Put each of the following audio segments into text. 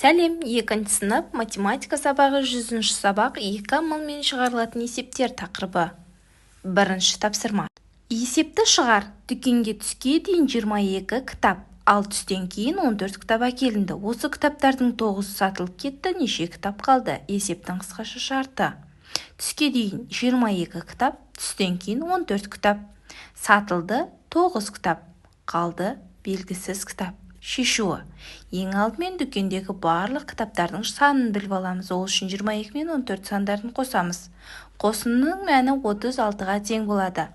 Сәлем, 2 сынып математика сабағы 100-ші сабақ 2 амалмен шығарылатын есептер тақырыбы. 1-ші тапсырма. Есепті шығар. Дүкенге түске дейін 22 кітап, ал түстен кейін 14 кітап әкелінді. Осы кітаптардың 9 сатылып кетті, неше кітап қалды? Есептің қысқаша шарты. Түске дейін 22 кітап, түстен кейін 14 кітап. Сатылды 9 кітап, қалды белгісіз кітап. Шешуі. Ең алдымен дүкендегі барлық кітаптардың санын біліп аламыз. Ол үшін 22 мен 14 сандарын қосамыз. Қосынның мәні 36-ға тең болады.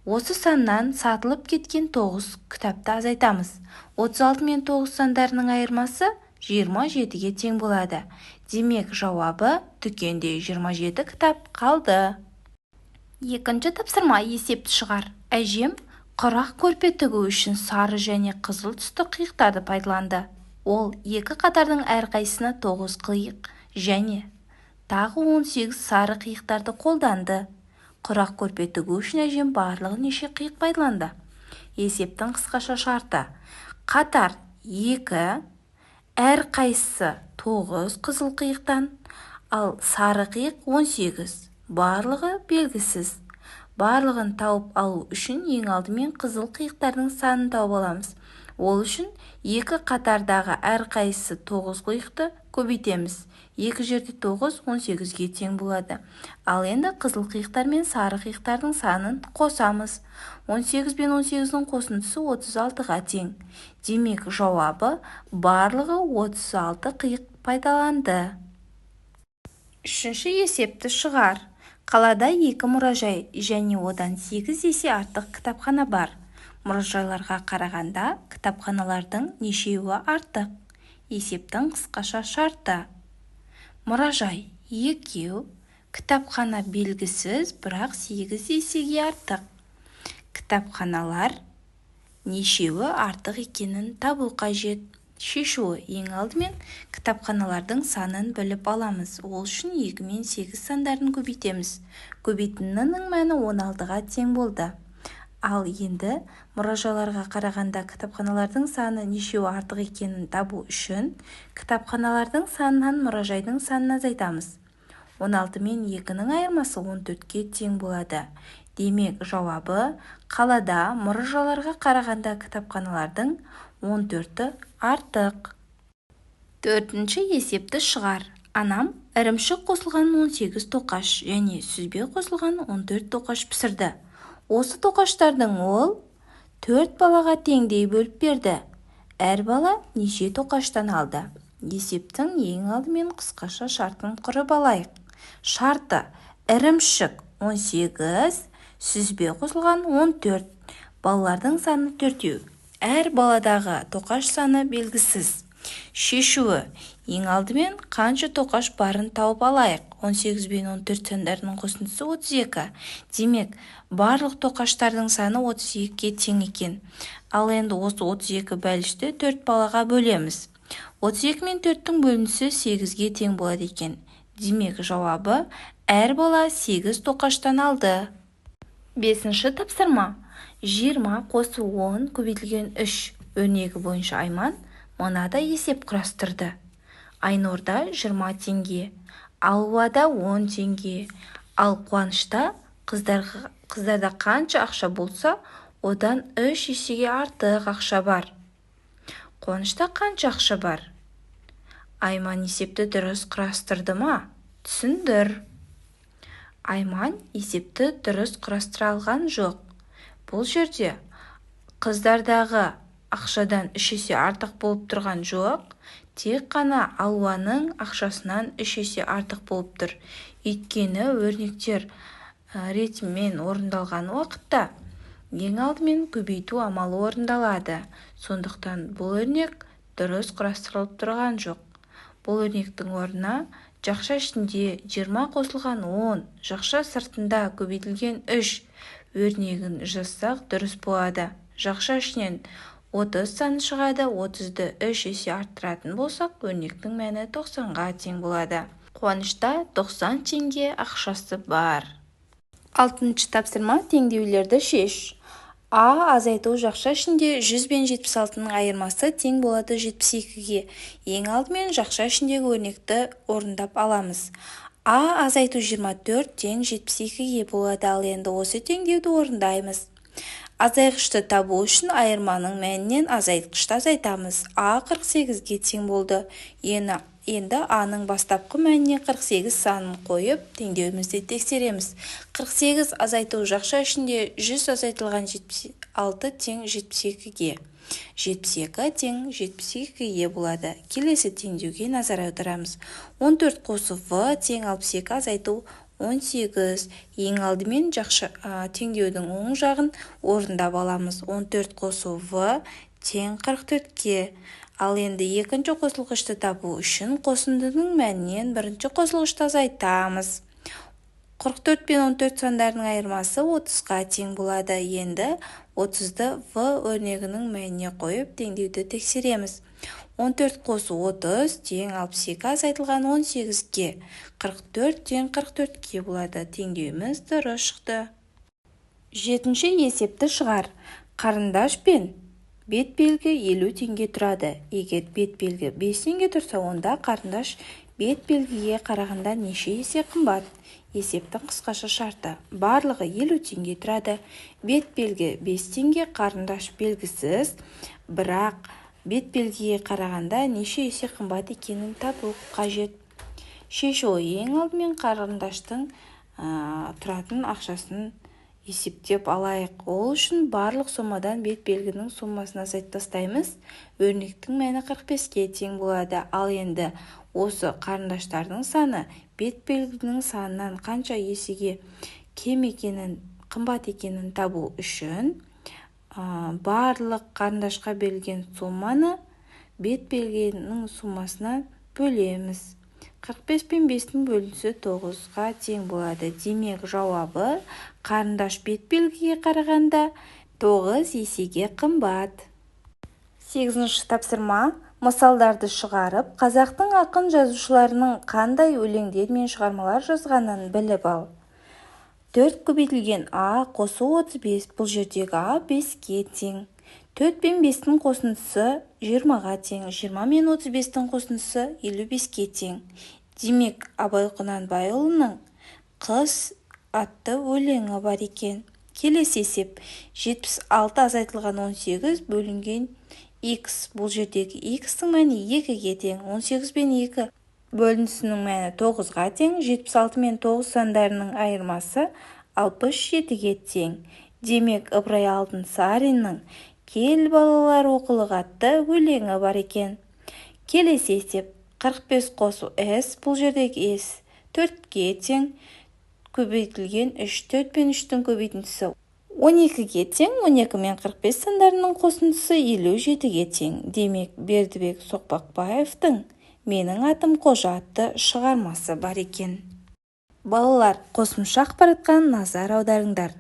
Осы саннан сатылып кеткен 9 кітапты азайтамыз. 36 мен 9 сандарының айырмасы 27-ге тең болады. Демек, жауабы дүкенде 27 кітап қалды. 2-ші тапсырма. Есепті шығар. Әжем құрақ көрпе тігу үшін сары және қызыл түсті қиықтарды пайдаланды. Ол 2 қатардың әрқайсысына 9 қиық және тағы 18 сары қиықтарды қолданды. Құрақ көрпе тігу үшін әжем барлығы неше қиық пайдаланды? Есептің қысқаша шарты. Қатар 2, әрқайсысы 9 қызыл қиықтан, ал сары қиық 18, барлығы белгісіз. Барлығын тауып алу үшін ең алдымен қызыл қиықтардың санын тауып аламыз. Ол үшін 2 қатардағы әрқайсысы 9 қиықты көбейтеміз. 2 жерде 9 18-ге тең болады. Ал енді қызыл қиықтар мен сары қиықтардың санын қосамыз. 18 пен 18-дің қосындысы 36-ға тең. Демек, жауабы барлығы 36 қиық пайдаланды. 3-ші есепті шығар. Қалада 2 мұражай және одан 8 есе артық кітапхана бар. Мұражайларға қарағанда кітапханалардың нешеуі артық? Есептің қысқаша шарты. Мұражай 2, кітапхана белгісіз, бірақ 8 есеге артық. Кітапханалар нешеуі артық екенін табу қажет. Шешуі. Ең алдымен кітапханалардың санын біліп аламыз. Ол үшін 2 мен 8 сандарын көбейтеміз. Көбейтіннің мәні 16-ға тең болды. Ал енді мұражайларға қарағанда кітапханалардың саны нешеуі артық екенін табу үшін кітапханалардың санынан мұражайдың санын азайтамыз. 16 мен 2-ның айырмасы 14-ке тең болады. Демек, жауабы қалада мұражайларға қарағанда кітапханалардың 14-ті артық. 4-ші есепті шығар. Анам ірімшік қосылған 18 тоқаш және сүзбе қосылған 14 тоқаш пісірді. Осы тоқаштардың ол 4 балаға теңдей бөліп берді. Әр бала неше тоқаштан алды? Есептің ең алдымен қысқаша шартын құрып алайық. Шарты. Ірімшік 18, сүзбе қосылған 14. Балалардың саны 4. Әр баладағы тоқаш саны белгісіз. Шешуі. Ең алдымен қанша тоқаш барын тауып алайық. 18 бен 14 сандарының қосындысы 32. Демек, барлық тоқаштардың саны 32-ге тең екен. Ал енді осы 32 бәлішті 4 балаға бөлеміз. 32 мен 4-тің бөлінісі 8-ге тең болады екен. Демек, жауабы әр бала 8 тоқаштан алды. 5-ші тапсырма. 20 қосу 10 көбейтілген 3 өрнегі бойынша Айман мынада есеп құрастырды. Айнорда 20 теңге, Алуада 10 теңге, ал Қуанышта қыздарда қанша ақша болса, одан 3 есеге артық ақша бар. Қуанышта қанша ақша бар? Айман есепті дұрыс құрастырды ма? Түсіндір. Айман есепті дұрыс құрастыра алған жоқ. Бұл жерде қыздардағы ақшадан 3 есе артық болып тұрған жоқ, тек қана Алуаның ақшасынан 3 есе артық болып тұр. Өйткені өрнектер ретімен орындалған уақытта ең алдымен көбейту амалы орындалады. Сондықтан бұл өрнек дұрыс құрастырылып тұрған жоқ. Бұл өрнектің орнына жақша ішінде 20 қосылған 10, жақша сыртында көбейтілген 3 өрнегін жазсақ дұрыс болады. Жақша ішінен 30 саны шығады, 30-ды 3 есе арттыратын болсақ, өрнектің мәні 90-ға тең болады. Қуанышта 90 теңге ақшасы бар. 6-ші тапсырма. Теңдеулерді шеш. азайту жақша ішінде 100 бен 76-ның айырмасы тең болады 72-ге. Ең алдымен жақша ішіндегі өрнекті орындап аламыз. Азайту 24 тең 72-ге болады, ал енді осы теңдеуді орындаймыз. Азайғышты табу үшін айырманың мәнінен азайтқышты азайтамыз. 48-ге тең болды. Енді аның бастапқы мәніне 48 санын қойып, теңдеуімізді тексереміз. 48 азайту жақша ішінде 100 азайтылған 76 тең 72-ге. 72 тең 72-ге болады. Келесі теңдеуге назар аударамыз. 14 қосу В тең 62 азайту 18. Ең алдымен жақша теңдеудің оң жағын орындап аламыз. 14 қосу В тең 44-ке. Ал енді екінші қосылғышты табу үшін қосындының мәнінен бірінші қосылғышты азайтамыз. 44 пен 14 сандарының айырмасы 30-ға тең болады. Енді 30-ды В өрнегінің мәніне қойып теңдеуді тексереміз. 14 қосу 30 тең 62 азайтылған 18-ге. 44 тең 44-ге болады. Теңдеуіміз дұрыс шықты. 7-ші есепті шығар. Қарындаш пен бет белгі 50 теңге тұрады. Егер бет белгі 5 теңге тұрса, онда қарындаш бет белгіге қарағанда неше есе қымбат? Есептің қысқаша шарты. Барлығы 50 теңге тұрады. Бет белгі 5 теңге, қарындаш белгісіз, бірақ бет белгіге қарағанда неше есе қымбат екенін табу қажет. Шешу. Ең алдымен қарындаштың тұратын ақшасын есептеп алайық. Ол үшін барлық сомадан бет белгінің сомасын азайтып тастаймыз. Өрнектің мәні 45-ке тең болады. Ал енді осы қарындаштардың саны бет белгінің санынан қанша есеге кем екенін, қымбат екенін табу үшін барлық қарындашқа берілген соманы бет белгінің сомасынан бөлеміз. 45 пен 5-тің бөлінісі 9-ға тең болады. Демек, жауабы қарындаш бет белгіге қарағанда 9 есеге қымбат. 8-ші тапсырма. Мысалдарды шығарып, қазақтың ақын жазушыларының қандай өлеңдер мен шығармалар жазғанын біліп ал. 4 көбейтілген қосу 35. Бұл жердегі 5-ке тең. 4 пен 5-тің қосындысы 20-ға тең. 20 мен 35-тің қосындысы 55-ке тең. Демек, Абай Құнанбайұлының «Қыз» атты өлеңі бар екен. Келесі есеп. 76 азайтылған 18 бөлінген X. Бұл жердегі X-тің мәні 2-ге тең. 18 пен 2 бөлінісінің мәні 9-ға тең. 76 мен 9 сандарының айырмасы 67-ге тең. Демек, Ыбырай Алтынсариннің «Кел балалар оқылық» атты өлеңі бар екен. Келесі есеп. 45 қосу S. Бұл жердегі S 4-ке тең. Көбейтілген 3. 4 пен 3-тің көбейтіндісі 12-ге тең. 12 мен 45 сандарының қосындысы 57-ге тең. Демек, Бердібек Соқпақбаевтың «Менің атым Қожа» атты шығармасы бар екен. Балалар, қосымша ақпаратқа назар аударыңдар.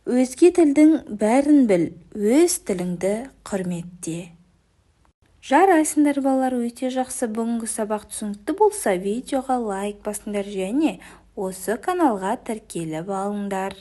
Өзге тілдің бәрін біл, өз тіліңді құрметте. Жарайсыңдар балалар, өте жақсы. Бүгінгі сабақ түсінікті болса, видеоға лайк басыңдар және осы каналға тіркеліп алыңдар.